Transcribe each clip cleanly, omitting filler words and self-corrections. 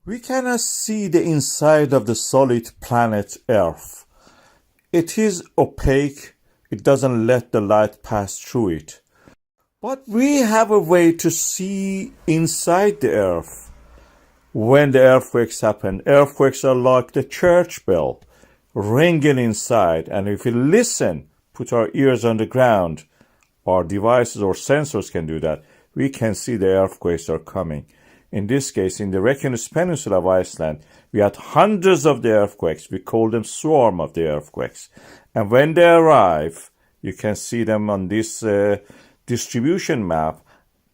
We cannot see the inside of the solid planet Earth. It is opaque, it doesn't let the light pass through it. But we have a way to see inside the Earth. When the earthquakes happen, earthquakes are like the church bell, ringing inside, and if we listen, put our ears on the ground, our devices or sensors can do that, we can see the earthquakes are coming. In this case, in the Reykjanes Peninsula of Iceland, we had hundreds of the earthquakes. We call them swarm of the earthquakes. And when they arrive, you can see them on this distribution map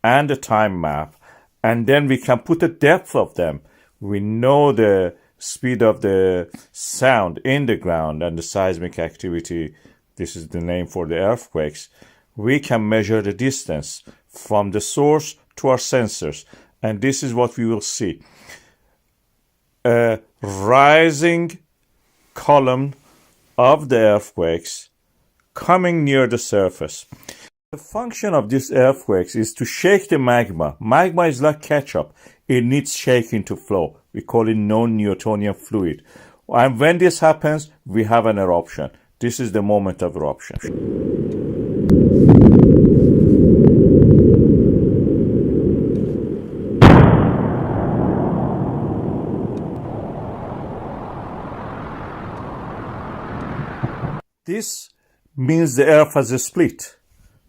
and the time map. And then we can put the depth of them. We know the speed of the sound in the ground and the seismic activity. This is the name for the earthquakes. We can measure the distance from the source to our sensors. And this is what we will see. A rising column of the earthquakes coming near the surface. The function of these earthquakes is to shake the magma. Magma is like ketchup. It needs shaking to flow. We call it non-Newtonian fluid. And when this happens, we have an eruption. This is the moment of eruption. This means the earth has a split,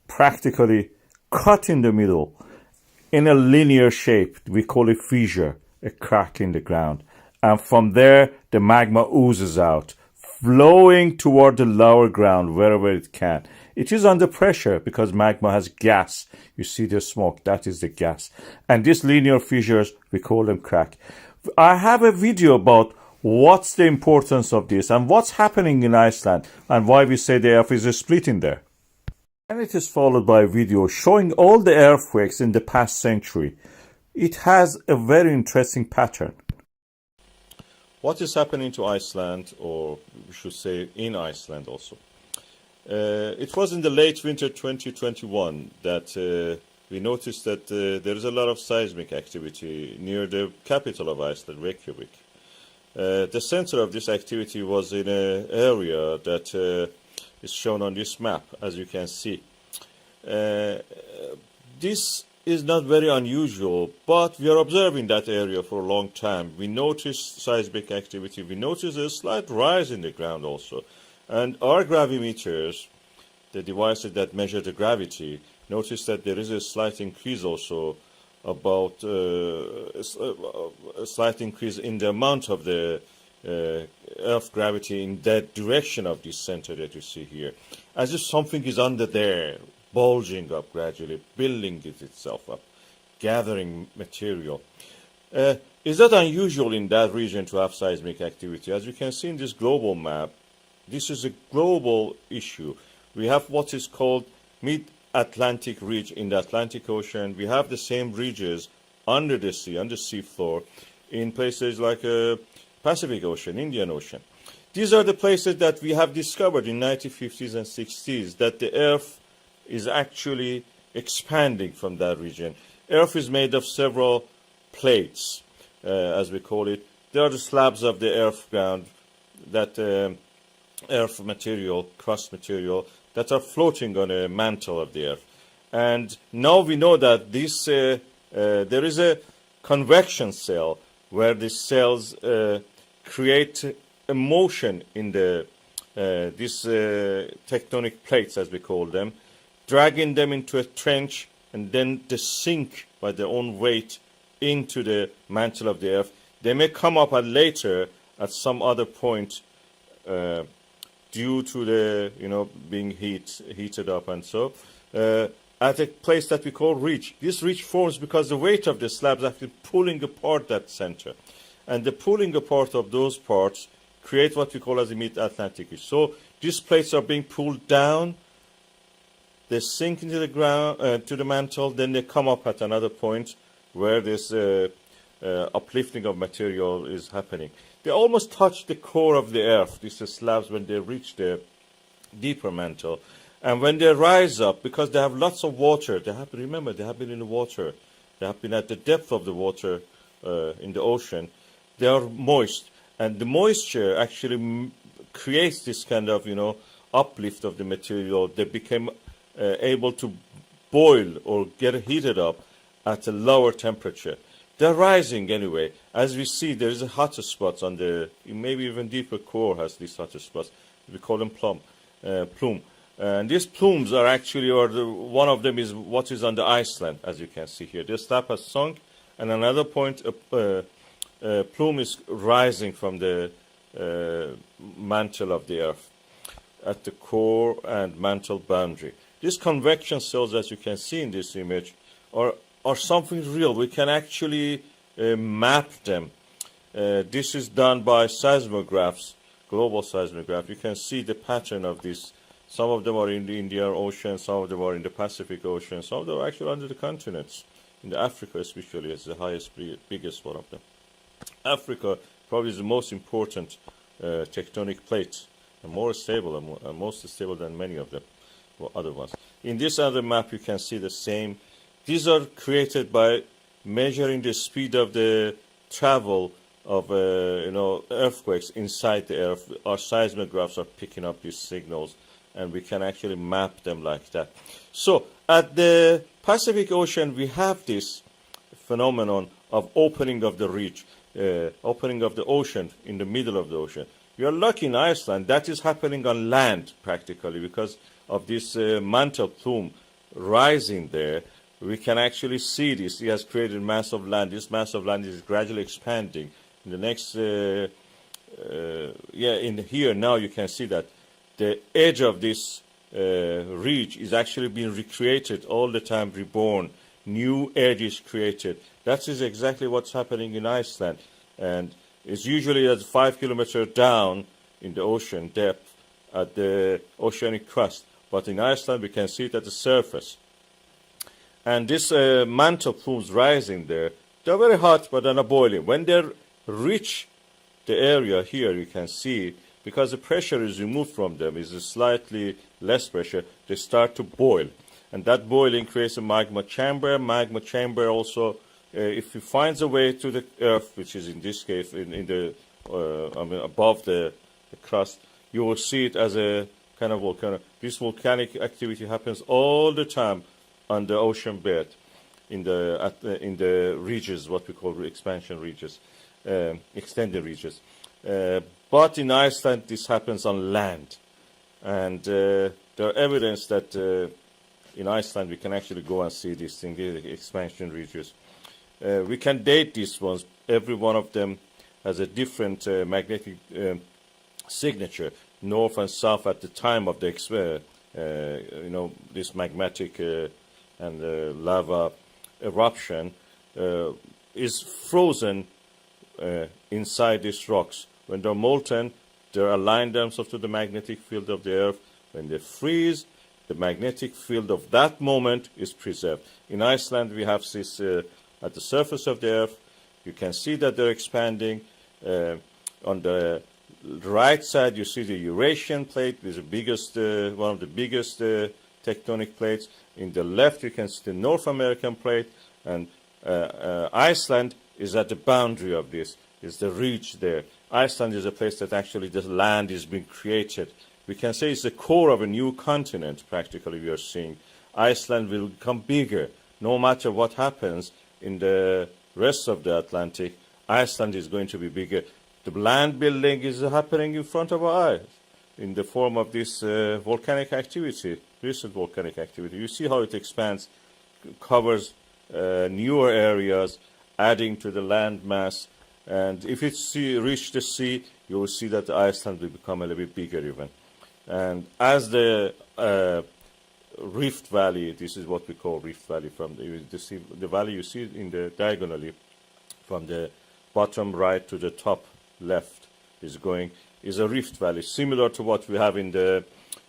practically cut in the middle, in a linear shape. We call it fissure, a crack in the ground. And from there, the magma oozes out, flowing toward the lower ground wherever it can. It is under pressure because magma has gas. You see the smoke, that is the gas. And these linear fissures, we call them crack. I have a video about what's the importance of this and what's happening in Iceland and why we say the earth is splitting there. And it is followed by a video showing all the earthquakes in the past century. It has a very interesting pattern. What is happening to Iceland, or we should say in Iceland also? It was in the late winter 2021 that we noticed that there is a lot of seismic activity near the capital of Iceland, Reykjavik. The center of this activity was in an area that is shown on this map, as you can see. This is not very unusual, but we are observing that area for a long time. We notice seismic activity, we notice a slight rise in the ground also. And our gravimeters, the devices that measure the gravity, notice that there is a slight increase also, about a slight increase in the amount of the Earth gravity in that direction of this center that you see here. As if something is under there, bulging up gradually, building itself up, gathering material. Is that unusual in that region to have seismic activity? As you can see in this global map, this is a global issue. We have what is called mid-Atlantic ridge in the Atlantic Ocean. We have the same ridges under the sea, on the seafloor, in places like Pacific Ocean, Indian Ocean. These are the places that we have discovered in 1950s and 60s, that the Earth is actually expanding from that region. Earth is made of several plates, as we call it. They are the slabs of the earth ground, that earth material, crust material, that are floating on a mantle of the earth. And now we know that this there is a convection cell where these cells create a motion in the these tectonic plates, as we call them, dragging them into a trench, and then they sink by their own weight into the mantle of the earth. They may come up later at some other point due to the being heated up and so at a place that we call ridge. This ridge forms because the weight of the slabs actually pulling apart that center, and the pulling apart of those parts create what we call as a mid-Atlantic ridge. So these plates are being pulled down. They sink into the ground, to the mantle, then they come up at another point where this uplifting of material is happening. They almost touch the core of the earth, these slabs, when they reach the deeper mantle. And when they rise up, because they have lots of water, they have been in the water, they have been at the depth of the water in the ocean. they are moist, and the moisture actually creates this kind of, uplift of the material. They became able to boil or get heated up at a lower temperature. They're rising anyway. As we see, there is a hotter spots on the, maybe even deeper core has these hotter spots. We call them plume. And these plumes are actually, one of them is what is on the Iceland, as you can see here. This slab has sunk, and another point, a plume is rising from the mantle of the Earth at the core and mantle boundary. These convection cells, as you can see in this image, are something real. We can actually map them. This is done by seismographs, global seismograph. You can see the pattern of this. Some of them are in the Indian Ocean, some of them are in the Pacific Ocean, some of them are actually under the continents. In Africa especially is the biggest one of them. Africa probably is the most important tectonic plate, and more stable, and most stable than many of them, other ones. In this other map, you can see the same. These are created by measuring the speed of the travel of earthquakes inside the Earth. Our seismographs are picking up these signals, and we can actually map them like that. So at the Pacific Ocean, we have this phenomenon of opening of the ridge, opening of the ocean in the middle of the ocean. We are lucky in Iceland that is happening on land practically because of this mantle plume rising there. We can actually see this. It has created mass of land. This mass of land is gradually expanding. In the next, in here now you can see that the edge of this ridge is actually being recreated all the time, reborn. New edge is created. That is exactly what's happening in Iceland. And it's usually at 5 kilometers down in the ocean depth at the oceanic crust. But in Iceland, we can see it at the surface. And this mantle plumes rising there, they're very hot, but they're not boiling. When they reach the area here, you can see, because the pressure is removed from them, is a slightly less pressure, they start to boil. And that boiling creates a magma chamber. Magma chamber also, if it finds a way to the Earth, which is in this case above the crust, you will see it as a kind of volcano. This volcanic activity happens all the time on the ocean bed, in the ridges, what we call expansion ridges, extended ridges. But in Iceland, this happens on land, and there are evidence that in Iceland we can actually go and see these things, the expansion ridges. We can date these ones. Every one of them has a different magnetic signature, north and south at the time of the this magmatic and lava eruption is frozen inside these rocks. When they're molten, they align themselves to the magnetic field of the Earth. When they freeze, the magnetic field of that moment is preserved. In Iceland, we have this at the surface of the Earth. You can see that they're expanding. On the right side, you see the Eurasian plate, which is the biggest, one of the biggest tectonic plates. In the left, you can see the North American plate, and Iceland is at the boundary of this. Is the ridge there. Iceland is a place that actually the land is being created. We can say it's the core of a new continent, practically, we are seeing. Iceland will become bigger. No matter what happens in the rest of the Atlantic, Iceland is going to be bigger. The land building is happening in front of our eyes in the form of this volcanic activity, recent volcanic activity. You see how it expands, covers newer areas, adding to the land mass. And if it reach the sea, you will see that Iceland will become a little bit bigger even. And as the Rift Valley, this is what we call Rift Valley, from the valley you see in the diagonally, from the bottom right to the top left is a Rift Valley, similar to what we have in the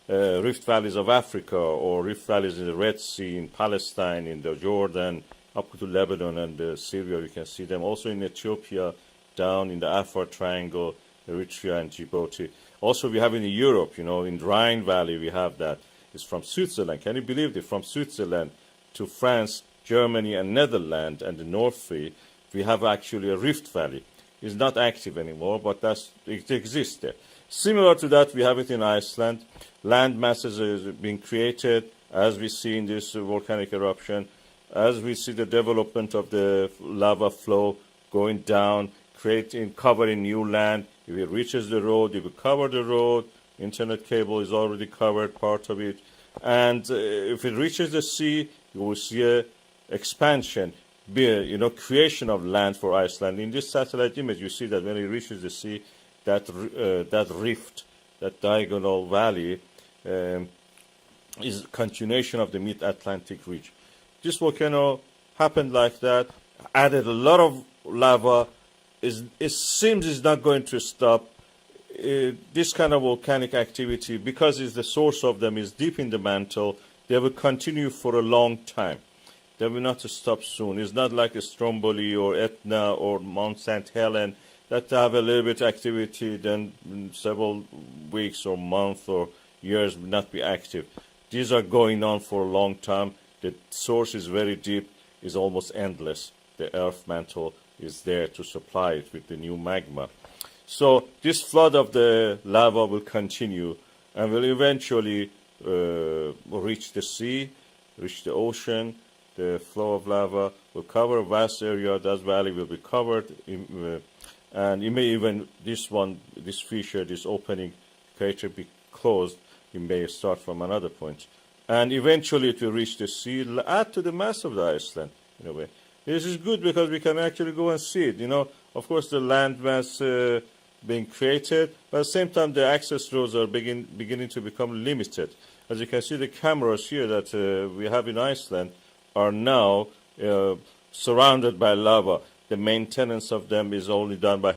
Rift Valleys of Africa, or Rift Valleys in the Red Sea, in Palestine, in the Jordan, up to Lebanon and Syria. You can see them also in Ethiopia, down in the Afar Triangle, Eritrea and Djibouti. Also, we have in Europe, in the Rhine Valley, we have that. It's from Switzerland. Can you believe it? From Switzerland to France, Germany, and Netherlands, and the North Sea, we have actually a Rift Valley. is not active anymore, but it exists there. Similar to that, we have it in Iceland. Land masses are being created, as we see in this volcanic eruption, as we see the development of the lava flow going down, covering new land. If it reaches the road, it will cover the road. Internet cable is already covered, part of it. And if it reaches the sea, you will see a expansion, creation of land for Iceland. In this satellite image, you see that when it reaches the sea, that rift, that diagonal valley, is continuation of the mid-Atlantic ridge. This volcano happened like that, added a lot of lava. It seems it's not going to stop. This kind of volcanic activity, because the source of them is deep in the mantle, they will continue for a long time. They will not stop soon. It's not like a Stromboli or Etna or Mount St. Helens that have a little bit activity, then several weeks or months or years will not be active. These are going on for a long time. The source is very deep, is almost endless. The earth mantle is there to supply it with the new magma. So this flood of the lava will continue and will eventually reach the sea, reach the ocean. The flow of lava will cover a vast area. That valley will be covered, and it may even, this fissure, this opening crater be closed. It may start from another point. And eventually it will reach the sea, add to the mass of the Iceland, in a way. This is good because we can actually go and see it. Of course, the land mass being created, but at the same time, the access roads are beginning to become limited. As you can see, the cameras here that we have in Iceland are now surrounded by lava. The maintenance of them is only done by